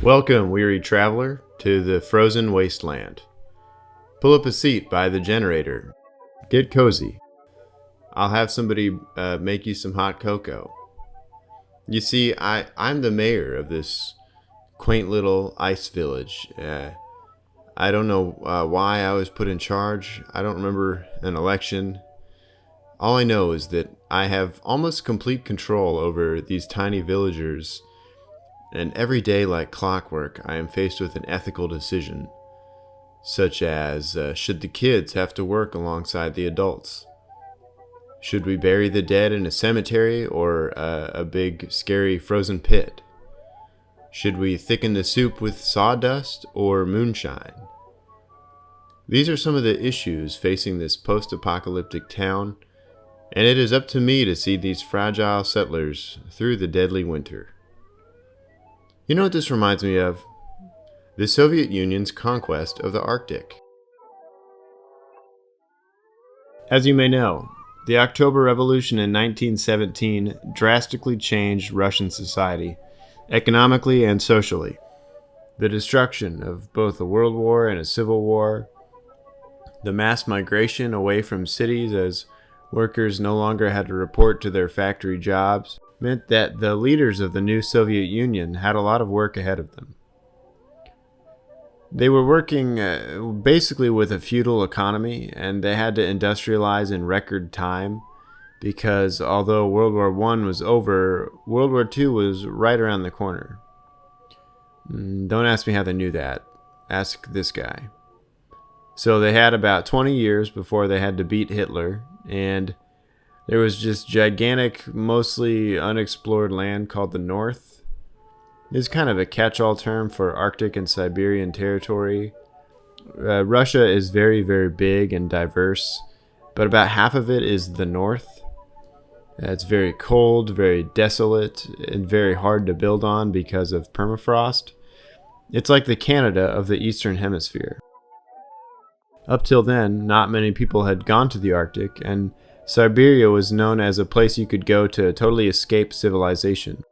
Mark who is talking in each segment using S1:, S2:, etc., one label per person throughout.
S1: Welcome, weary traveler, to the frozen wasteland. Pull up a seat by the generator. Get cozy. I'll have somebody make you some hot cocoa. You see, I'm the mayor of this quaint little ice village. I don't know why I was put in charge. I don't remember an election. All I know is that I have almost complete control over these tiny villagers. And every day, like clockwork, I am faced with an ethical decision, such as should the kids have to work alongside the adults? Should we bury the dead in a cemetery or a big, scary frozen pit? Should we thicken the soup with sawdust or moonshine? These are some of the issues facing this post-apocalyptic town, and it is up to me to see these fragile settlers through the deadly winter. You know what this reminds me of? The Soviet Union's conquest of the Arctic. As you may know, the October Revolution in 1917 drastically changed Russian society, economically and socially. The destruction of both a world war and a civil war, the mass migration away from cities as workers no longer had to report to their factory jobs, meant that the leaders of the new Soviet Union had a lot of work ahead of them. They were working basically with a feudal economy, and they had to industrialize in record time because although World War I was over, World War II was right around the corner. Don't ask me how they knew that. Ask this guy. So they had about 20 years before they had to beat Hitler, and there was just gigantic, mostly unexplored land called the North. It's kind of a catch-all term for Arctic and Siberian territory. Russia is very, very big and diverse, but about half of it is the North. It's very cold, very desolate, and very hard to build on because of permafrost. It's like the Canada of the Eastern Hemisphere. Up till then, not many people had gone to the Arctic, and Siberia was known as a place you could go to totally escape civilization,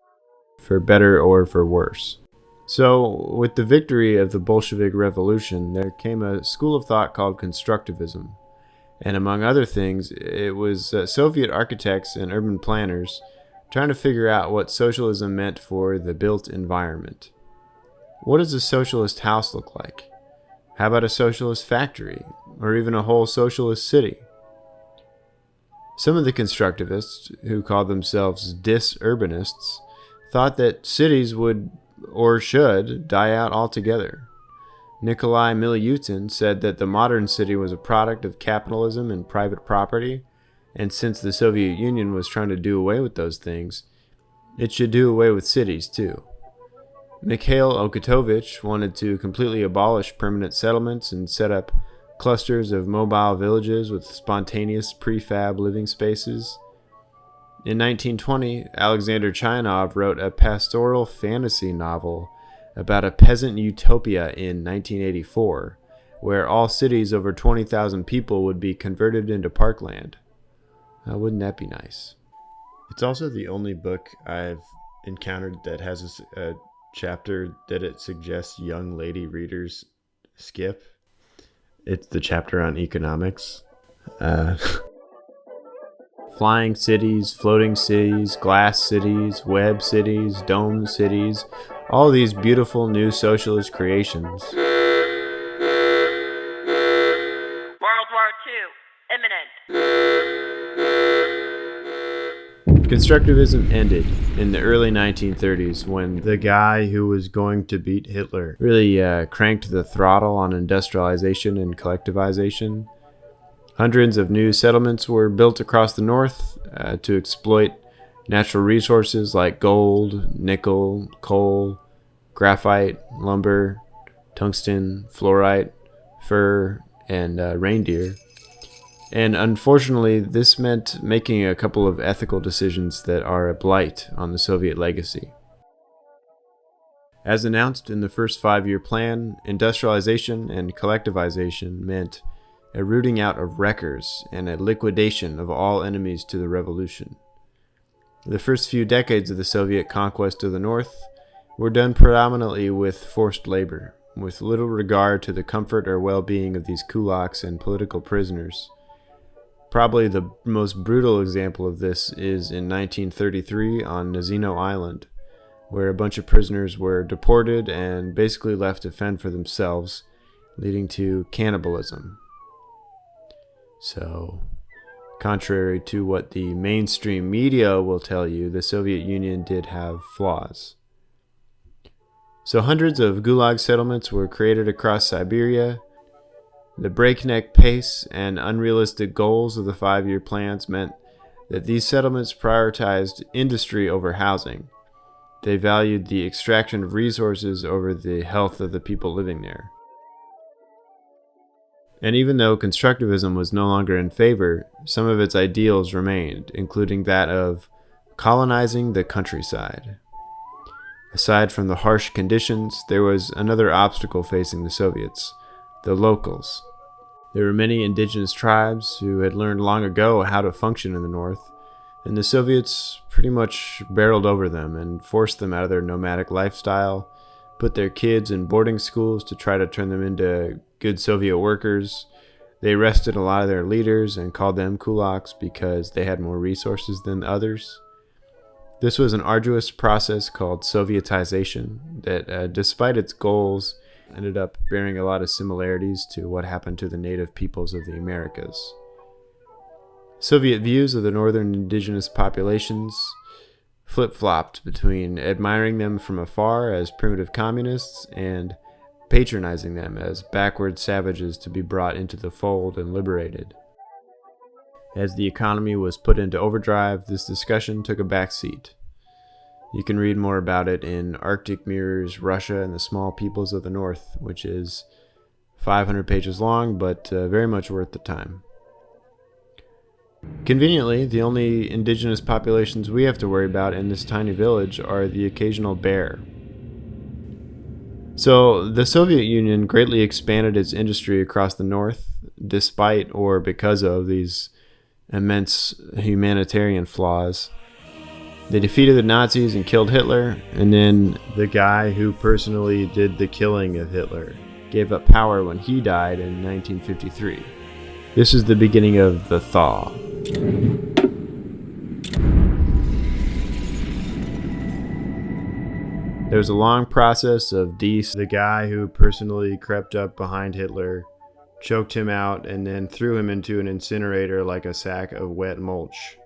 S1: for better or for worse. So, with the victory of the Bolshevik Revolution, there came a school of thought called constructivism. And among other things, it was Soviet architects and urban planners trying to figure out what socialism meant for the built environment. What does a socialist house look like? How about a socialist factory, or even a whole socialist city? Some of the constructivists, who called themselves dis-urbanists, thought that cities would, or should, die out altogether. Nikolai Milyutin said that the modern city was a product of capitalism and private property, and since the Soviet Union was trying to do away with those things, it should do away with cities too. Mikhail Okutovich wanted to completely abolish permanent settlements and set up clusters of mobile villages with spontaneous prefab living spaces. In 1920, Alexander Chayanov wrote a pastoral fantasy novel about a peasant utopia in 1984, where all cities over 20,000 people would be converted into parkland. Wouldn't that be nice? It's also the only book I've encountered that has a chapter that it suggests young lady readers skip. It's the chapter on economics. Flying cities, floating cities, glass cities, web cities, dome cities, all these beautiful new socialist creations.
S2: World War II, imminent.
S1: Constructivism ended in the early 1930s when the guy who was going to beat Hitler really cranked the throttle on industrialization and collectivization. Hundreds of new settlements were built across the North to exploit natural resources like gold, nickel, coal, graphite, lumber, tungsten, fluorite, fur, and reindeer. And unfortunately, this meant making a couple of ethical decisions that are a blight on the Soviet legacy. As announced in the first 5-year plan, industrialization and collectivization meant a rooting out of wreckers and a liquidation of all enemies to the revolution. The first few decades of the Soviet conquest of the North were done predominantly with forced labor, with little regard to the comfort or well-being of these kulaks and political prisoners. Probably the most brutal example of this is in 1933 on Nazino Island, where a bunch of prisoners were deported and basically left to fend for themselves, leading to cannibalism. So, contrary to what the mainstream media will tell you, the Soviet Union did have flaws. So hundreds of gulag settlements were created across Siberia. The breakneck pace and unrealistic goals of the 5-year plans meant that these settlements prioritized industry over housing. They valued the extraction of resources over the health of the people living there. And even though constructivism was no longer in favor, some of its ideals remained, including that of colonizing the countryside. Aside from the harsh conditions, there was another obstacle facing the Soviets: the locals. There were many indigenous tribes who had learned long ago how to function in the north, and the Soviets pretty much barreled over them and forced them out of their nomadic lifestyle, put their kids in boarding schools to try to turn them into good Soviet workers. They arrested a lot of their leaders and called them kulaks because they had more resources than others. This was an arduous process called Sovietization that, despite its goals, ended up bearing a lot of similarities to what happened to the native peoples of the Americas. Soviet views of the northern indigenous populations flip-flopped between admiring them from afar as primitive communists and patronizing them as backward savages to be brought into the fold and liberated. As the economy was put into overdrive, this discussion took a back seat. You can read more about it in Arctic Mirrors, Russia and the Small Peoples of the North, which is 500 pages long, but very much worth the time. Conveniently, the only indigenous populations we have to worry about in this tiny village are the occasional bear. So, the Soviet Union greatly expanded its industry across the north, despite or because of these immense humanitarian flaws. They defeated the Nazis and killed Hitler, and then the guy who personally did the killing of Hitler gave up power when he died in 1953. This is the beginning of the thaw. There was a long process of the guy who personally crept up behind Hitler, choked him out, and then threw him into an incinerator like a sack of wet mulch.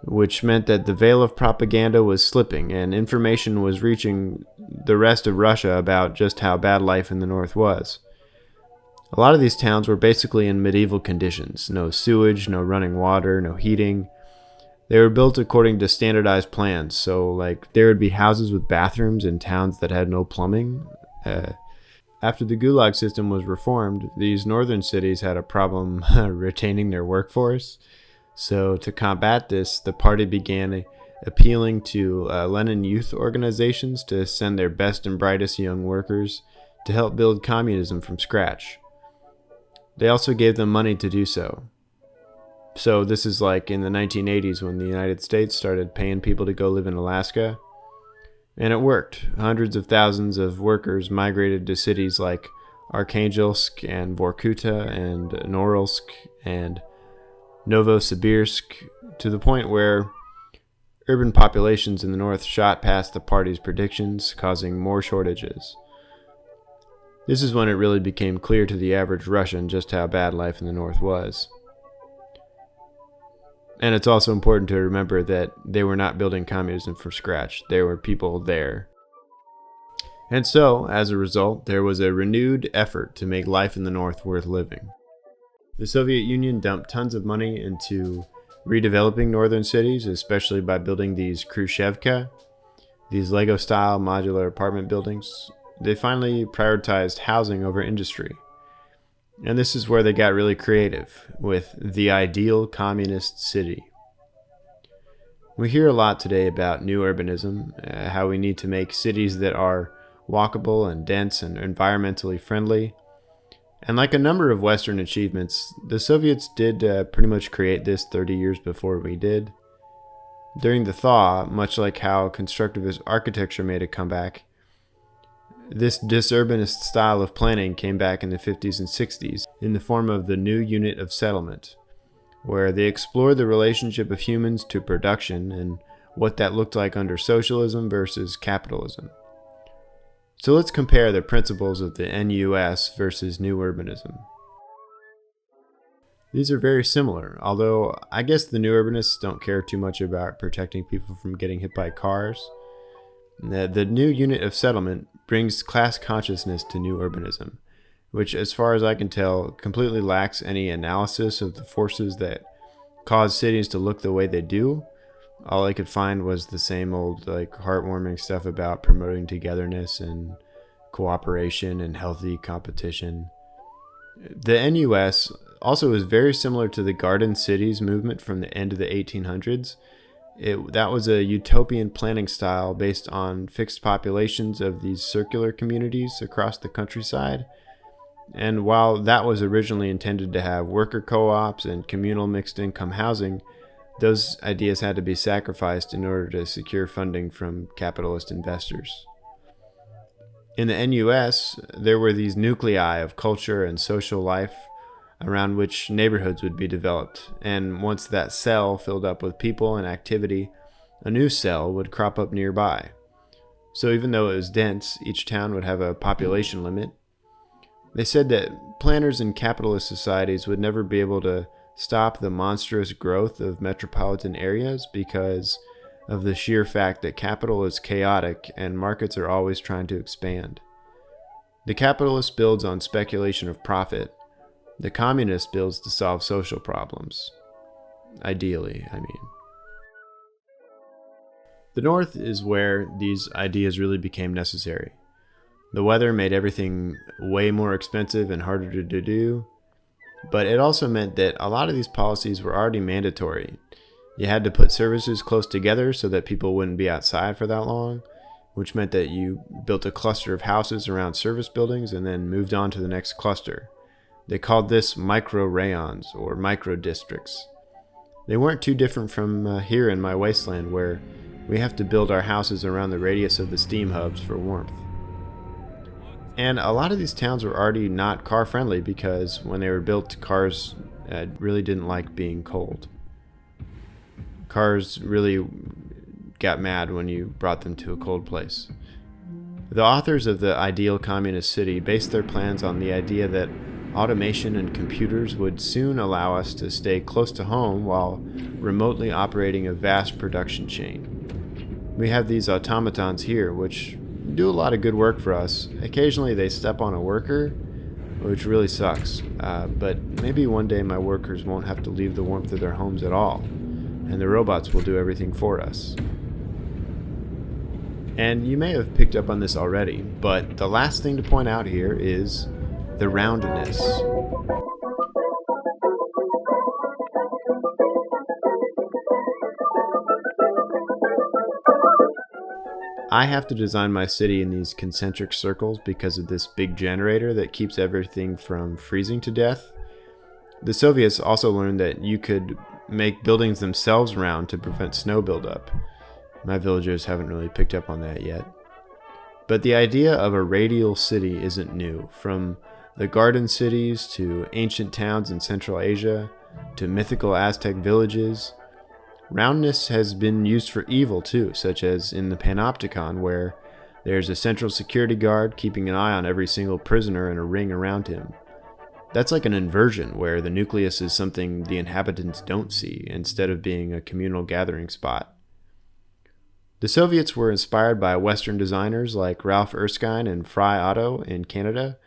S1: Which meant that the veil of propaganda was slipping and information was reaching the rest of Russia about just how bad life in the north was. A lot of these towns were basically in medieval conditions: no sewage, no running water, no heating. They were built according to standardized plans, so there would be houses with bathrooms in towns that had no plumbing. After the Gulag system was reformed, these northern cities had a problem retaining their workforce. So to combat this, the party began appealing to Lenin youth organizations to send their best and brightest young workers to help build communism from scratch. They also gave them money to do so. So this is like in the 1980s when the United States started paying people to go live in Alaska. And it worked. Hundreds of thousands of workers migrated to cities like Arkhangelsk and Vorkuta and Norilsk and Novosibirsk, to the point where urban populations in the north shot past the party's predictions, causing more shortages. This is when it really became clear to the average Russian just how bad life in the north was. And it's also important to remember that they were not building communism from scratch. There were people there. And so, as a result, there was a renewed effort to make life in the north worth living. The Soviet Union dumped tons of money into redeveloping northern cities, especially by building these Khrushchevka, these Lego-style modular apartment buildings. They finally prioritized housing over industry. And this is where they got really creative, with the ideal communist city. We hear a lot today about new urbanism, how we need to make cities that are walkable and dense and environmentally friendly. And like a number of Western achievements, the Soviets did pretty much create this 30 years before we did. During the thaw, much like how constructivist architecture made a comeback, this disurbanist style of planning came back in the 50s and 60s in the form of the new unit of settlement, where they explored the relationship of humans to production and what that looked like under socialism versus capitalism. So let's compare the principles of the NUS versus New Urbanism. These are very similar, although I guess the New Urbanists don't care too much about protecting people from getting hit by cars. The new unit of settlement brings class consciousness to New Urbanism, which, as far as I can tell, completely lacks any analysis of the forces that cause cities to look the way they do. All I could find was the same old, heartwarming stuff about promoting togetherness and cooperation and healthy competition. The NUS also is very similar to the Garden Cities movement from the end of the 1800s. That was a utopian planning style based on fixed populations of these circular communities across the countryside. And while that was originally intended to have worker co-ops and communal mixed-income housing, those ideas had to be sacrificed in order to secure funding from capitalist investors. In the NUS, there were these nuclei of culture and social life around which neighborhoods would be developed, and once that cell filled up with people and activity, a new cell would crop up nearby. So even though it was dense, each town would have a population limit. They said that planners in capitalist societies would never be able to stop the monstrous growth of metropolitan areas because of the sheer fact that capital is chaotic and markets are always trying to expand. The capitalist builds on speculation of profit. The communist builds to solve social problems. Ideally, I mean. The North is where these ideas really became necessary. The weather made everything way more expensive and harder to do, but it also meant that a lot of these policies were already mandatory. You had to put services close together so that people wouldn't be outside for that long, which meant that you built a cluster of houses around service buildings and then moved on to the next cluster. They called this micro-rayons or micro-districts. They weren't too different from here in my wasteland, where we have to build our houses around the radius of the steam hubs for warmth. And a lot of these towns were already not car-friendly because when they were built, cars really didn't like being cold. Cars really got mad when you brought them to a cold place. The authors of the ideal communist city based their plans on the idea that automation and computers would soon allow us to stay close to home while remotely operating a vast production chain. We have these automatons here, which do a lot of good work for us. Occasionally they step on a worker, which really sucks. But maybe one day my workers won't have to leave the warmth of their homes at all, and the robots will do everything for us. And you may have picked up on this already, but the last thing to point out here is the roundness. I have to design my city in these concentric circles because of this big generator that keeps everything from freezing to death. The Soviets also learned that you could make buildings themselves round to prevent snow buildup. My villagers haven't really picked up on that yet. But the idea of a radial city isn't new. From the garden cities to ancient towns in Central Asia to mythical Aztec villages, roundness has been used for evil too, such as in the Panopticon, where there's a central security guard keeping an eye on every single prisoner in a ring around him. That's like an inversion, where the nucleus is something the inhabitants don't see, instead of being a communal gathering spot. The Soviets were inspired by Western designers like Ralph Erskine and Fry Otto in Canada,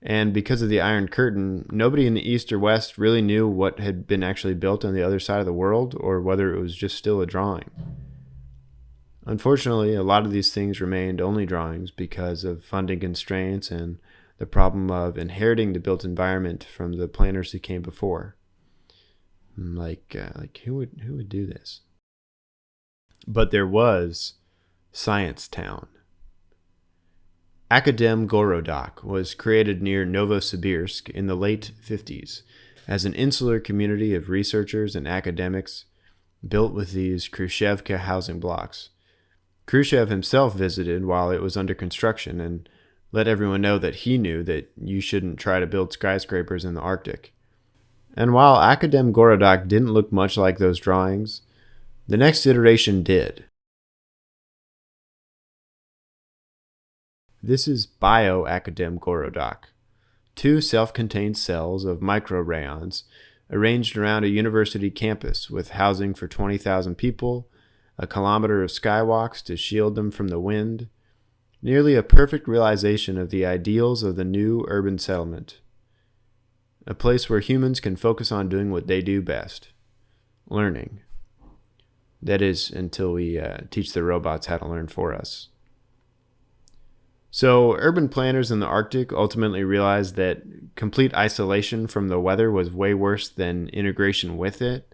S1: and because of the Iron Curtain, nobody in the East or West really knew what had been actually built on the other side of the world, or whether it was just still a drawing. Unfortunately, a lot of these things remained only drawings because of funding constraints and the problem of inheriting the built environment from the planners who came before. Like who would do this? But there was Science Town. Akadem Gorodok was created near Novosibirsk in the late 50s as an insular community of researchers and academics built with these Khrushchevka housing blocks. Khrushchev himself visited while it was under construction and let everyone know that he knew that you shouldn't try to build skyscrapers in the Arctic. And while Akadem Gorodok didn't look much like those drawings, the next iteration did. This is Bio-Akadem Gorodok, 2 self-contained cells of microrayons arranged around a university campus with housing for 20,000 people, a kilometer of skywalks to shield them from the wind, nearly a perfect realization of the ideals of the new urban settlement. A place where humans can focus on doing what they do best, learning. That is, until we teach the robots how to learn for us. So, urban planners in the Arctic ultimately realized that complete isolation from the weather was way worse than integration with it,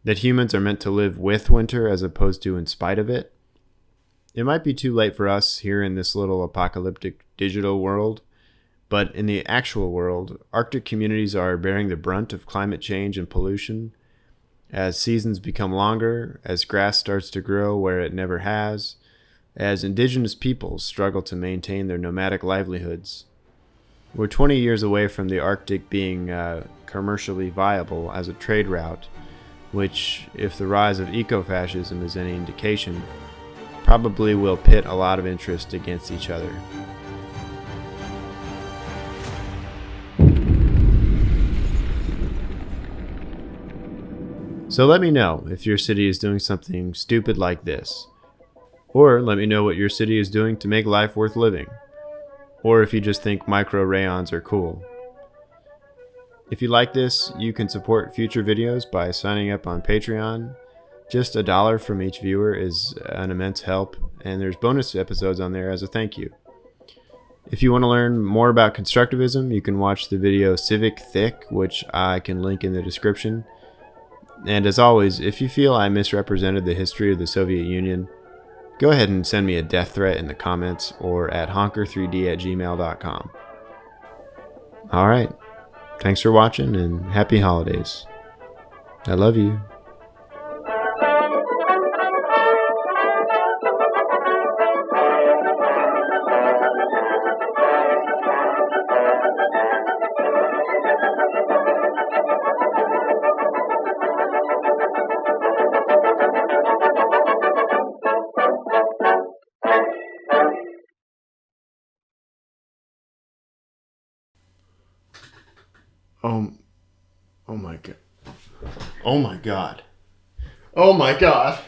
S1: that humans are meant to live with winter as opposed to in spite of it. It might be too late for us here in this little apocalyptic digital world, but in the actual world, Arctic communities are bearing the brunt of climate change and pollution. As seasons become longer, as grass starts to grow where it never has, as indigenous peoples struggle to maintain their nomadic livelihoods. We're 20 years away from the Arctic being commercially viable as a trade route, which, if the rise of ecofascism is any indication, probably will pit a lot of interests against each other. So let me know if your city is doing something stupid like this. Or let me know what your city is doing to make life worth living. Or if you just think micro rayons are cool. If you like this, you can support future videos by signing up on Patreon. Just $1 from each viewer is an immense help, and there's bonus episodes on there as a thank you. If you want to learn more about constructivism, you can watch the video Civic Thick, which I can link in the description. And as always, if you feel I misrepresented the history of the Soviet Union, go ahead and send me a death threat in the comments or at honker3d@gmail.com. Alright, thanks for watching and happy holidays. I love you. Oh my god. Oh my god. Oh my god.